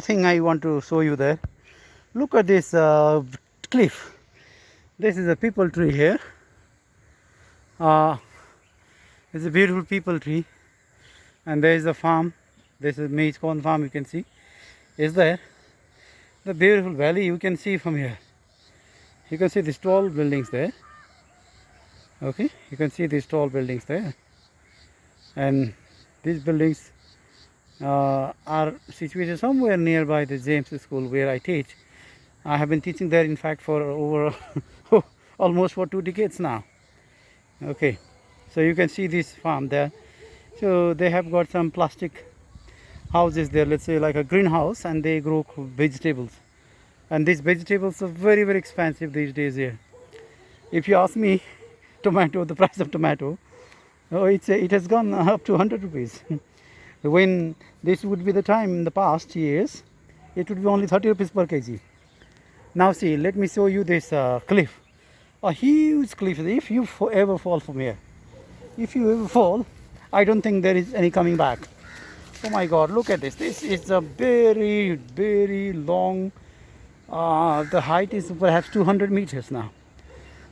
Thing I want to show you there. Look at this cliff. This is a people tree here. It's a beautiful people tree, and there is a farm. This is maize corn farm. You can see is there. The beautiful valley you can see from here. You can see these tall buildings there. Okay, you can see these tall buildings there, and these buildings are situated somewhere nearby the James School where I teach. I have been teaching there, in fact, for over almost for 2 decades now. Okay, so you can see this farm there. So they have got some plastic houses there, let's say like a greenhouse, and they grow vegetables. And these vegetables are very, very expensive these days here. If you ask me, tomato, the price of tomato, it has gone up to 100 rupees. When this would be the time in the past years, it would be only 30 rupees per kg. Now see, let me show you this cliff, a huge cliff. If you ever fall from here, if you ever fall, I don't think there is any coming back. Oh my God, look at this. This is a very, very long, the height is perhaps 200 meters now.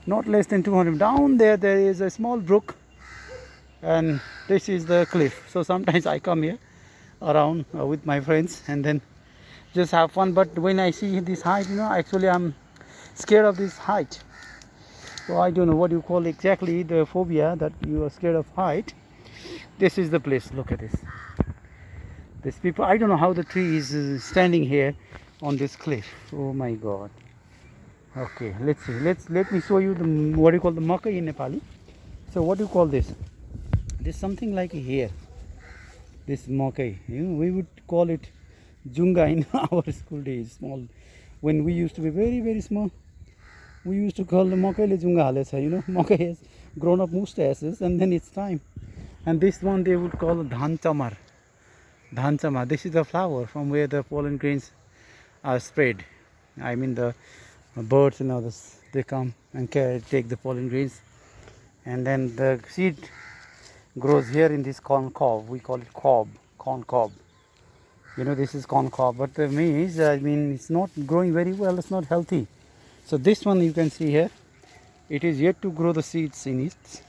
Not less than 200. Down there, there is a small brook, and this is the cliff. So sometimes I come here around with my friends and then just have fun. But when I see this height, actually I'm scared of this height. So I don't know what you call exactly the phobia that you are scared of height. This is the place. Look at this. These people, I don't know how the tree is standing here on this cliff. Oh my God. Okay, let's see. Let me show you the what you call the makai in Nepali. So what do you call this? This something like here. This makai. We would call it junga in our school days. Small, when we used to be very, very small, we used to call the makai le junga halesa. Makai has grown up mustaches, and then it's time. And this one they would call dhan chamar. Dhan chamar. This is the flower from where the pollen grains are spread. I mean the birds and others, they come and take the pollen grains, and then the seed grows here in this corn cob. We call it corn cob. This is corn cob, but the maize, it's not growing very well. It's not healthy. So this one you can see here, it is yet to grow the seeds in it.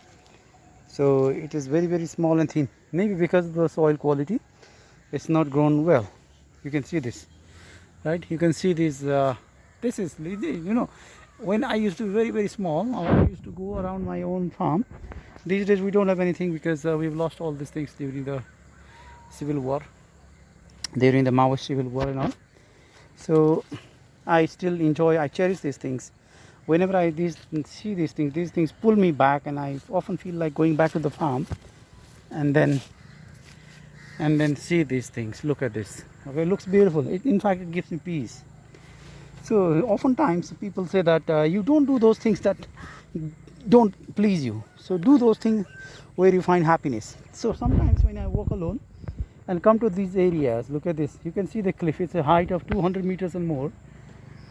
So it is very, very small and thin. Maybe because of the soil quality, it's not grown well. You can see this, right? You can see this. This is, when I used to be very, very small, I used to go around my own farm. These days we don't have anything because we've lost all these things during the civil war, during the Maoist civil war and all. So I still enjoy, I cherish these things. Whenever I see these things pull me back, and I often feel like going back to the farm and then see these things. Look at this. Okay, it looks beautiful. In fact, it gives me peace. So oftentimes people say that you don't do those things that don't please you. So do those things where you find happiness. So sometimes when I walk alone and come to these areas, look at this. You can see the cliff. It's a height of 200 meters and more.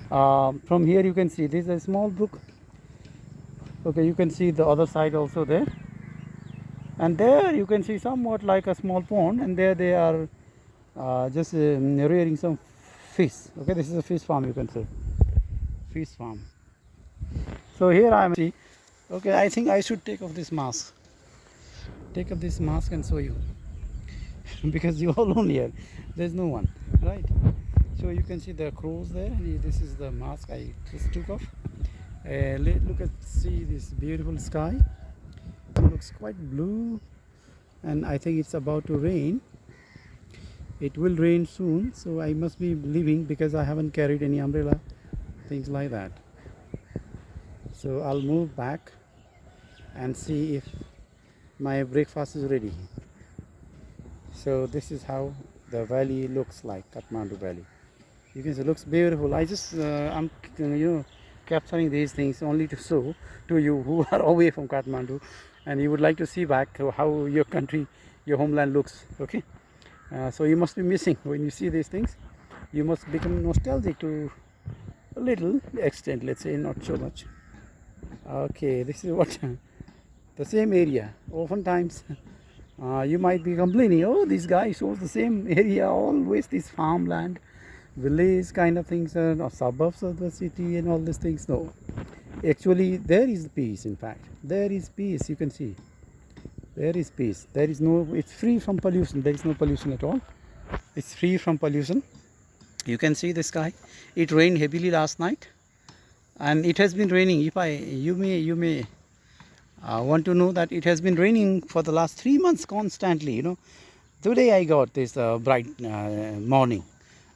From here you can see this is a small brook. Okay, you can see the other side also there. And there you can see somewhat like a small pond, and there they are just rearing some fish. Okay, this is a fish farm, you can say. Fish farm. So here I am. Okay, I think I should take off this mask. Take off this mask and show you. Because you're alone here. There's no one, right? So you can see the crows there. This is the mask I just took off. See this beautiful sky. It looks quite blue, and I think it's about to rain. It will rain soon, so I must be leaving because I haven't carried any umbrella, things like that. So I'll move back and see if my breakfast is ready. So this is how the valley looks like, Kathmandu Valley. You can see it looks beautiful. I just I'm capturing these things only to show to you who are away from Kathmandu, and you would like to see back how your country, your homeland looks. Okay. So you must be missing when you see these things. You must become nostalgic to a little extent, let's say, not so much. Okay, this is what the same area. Oftentimes you might be complaining, oh, this guy shows the same area, always this farmland. village kind of things or suburbs of the city and all these things. No, actually there is peace. In fact, there is peace. You can see there is peace. There is no. It's free from pollution. There is no pollution at all. It's free from pollution. You can see the sky. It rained heavily last night, and it has been raining. You may want to know that it has been raining for the last 3 months constantly. Today I got this bright morning.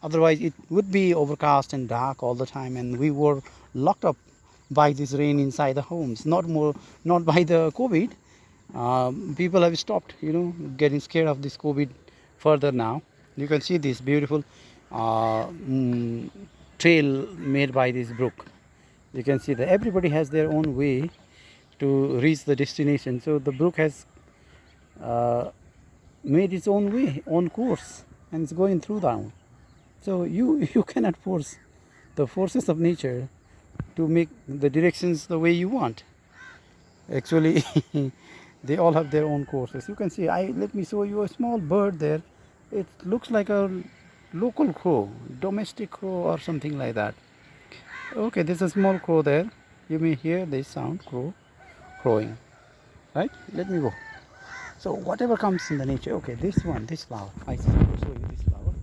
Otherwise, it would be overcast and dark all the time, and we were locked up by this rain inside the homes. Not by the COVID. People have stopped, getting scared of this COVID further now. You can see this beautiful trail made by this brook. You can see that everybody has their own way to reach the destination. So the brook has made its own way, own course, and it's going through down. So you cannot force the forces of nature to make the directions the way you want. Actually, they all have their own courses. You can see. Let me show you a small bird there. It looks like a local crow, domestic crow or something like that. Okay, there's a small crow there. You may hear this sound, crowing. Right? Let me go. So whatever comes in the nature. Okay, this flower. I show you this flower.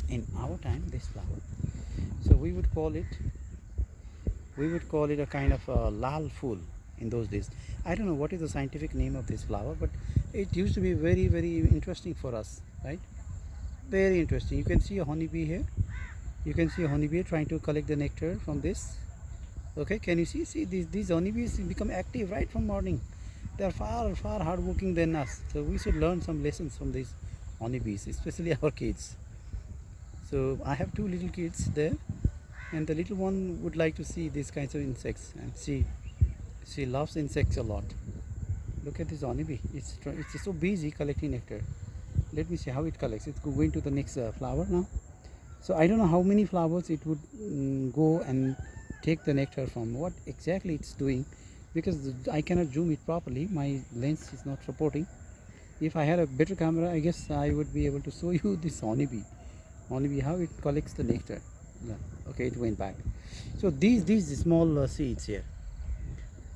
In our time, this flower. So we would call it a kind of lal fool in those days. I don't know what is the scientific name of this flower, but it used to be very, very interesting for us, right? Very interesting. You can see a honeybee here. You can see a honeybee trying to collect the nectar from this. Okay, can you see? See, these honeybees become active right from morning. They are far, far hardworking than us. So we should learn some lessons from these honeybees, especially our kids. So I have 2 little kids there, and the little one would like to see these kinds of insects, and she loves insects a lot. Look at this honeybee. It's so busy collecting nectar. Let me see how it collects. It's going to the next flower now. So I don't know how many flowers it would go and take the nectar from. What exactly it's doing, because I cannot zoom it properly. My lens is not supporting. If I had a better camera, I guess I would be able to show you this honeybee, how it collects the nectar. Yeah. Okay, it went back. So these small seeds here,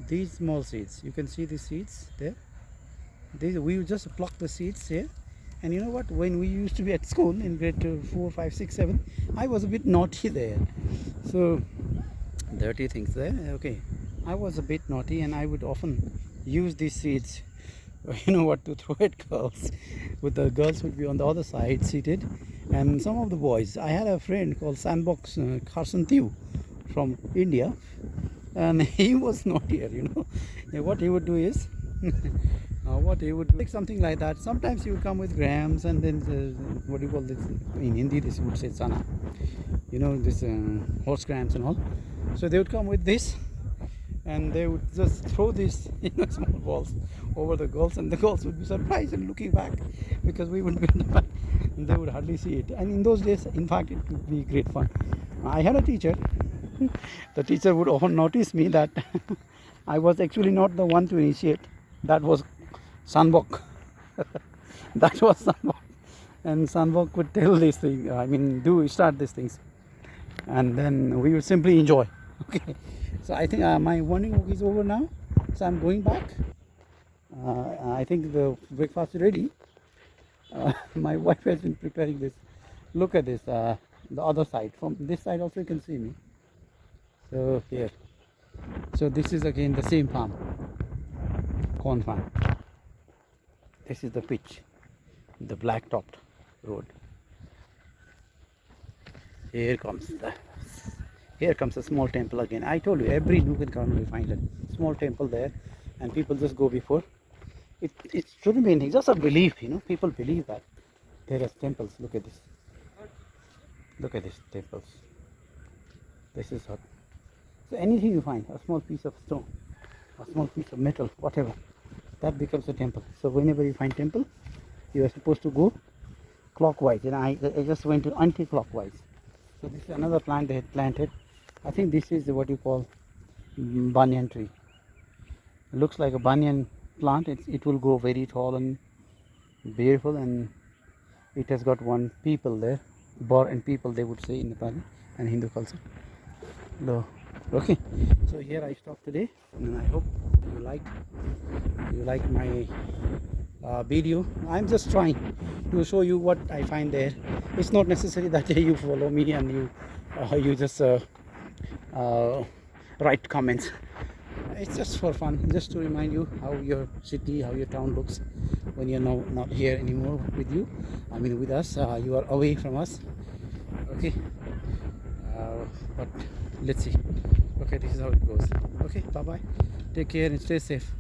these small seeds, you can see the seeds there. We just pluck the seeds here. And you know what, when we used to be at school in grade 4, 5, 6, 7, I was a bit naughty there. So dirty things there. Okay, I was a bit naughty, and I would often use these seeds to throw at girls. But the girls would be on the other side seated, and some of the boys. I had a friend called Sandbox Carson Thew from India, and he was naughtier. What he would do is like something like that. Sometimes he would come with grams, and then what do you call this in Hindi? This would say sana. This horse grams and all. So they would come with this, and they would just throw these small balls over the girls, and the girls would be surprised and looking back, because we would be in the back and they would hardly see it. And in those days, in fact, it would be great fun. I had a teacher. The teacher would often notice me that I was actually not the one to initiate. That was Sanbok. That was Sanbok. And Sanbok would tell these things, start these things. And then we would simply enjoy. Okay. So I think my morning walk is over now. So I'm going back. I think the breakfast is ready. My wife has been preparing this. Look at this, the other side. From this side also you can see me. So here. So this is again the same farm. Corn farm. This is the pitch, the black-topped road. Here comes a small temple again. I told you, every nook and corner you find a small temple there, and people just go before. It shouldn't be anything, just a belief, People believe that there are temples. Look at this. Look at these temples. This is what. So anything you find, a small piece of stone, a small piece of metal, whatever, that becomes a temple. So whenever you find temple, you are supposed to go clockwise, and I just went to anti-clockwise. So this is another plant they had planted. I think this is what you call banyan tree. It looks like a banyan plant. It will grow very tall and beautiful, and it has got one people there. Bor and people, they would say in Nepali and Hindu culture. No. Okay, so here I stop today, and I hope you like my video. I'm just trying to show you what I find there. It's not necessary that you follow me and you just write comments. It's just for fun, just to remind you how your city, how your town looks when you're not here anymore with you. I mean with us. You are away from us. Okay, but let's see. Okay, this is how it goes. Okay, bye bye. Take care and stay safe.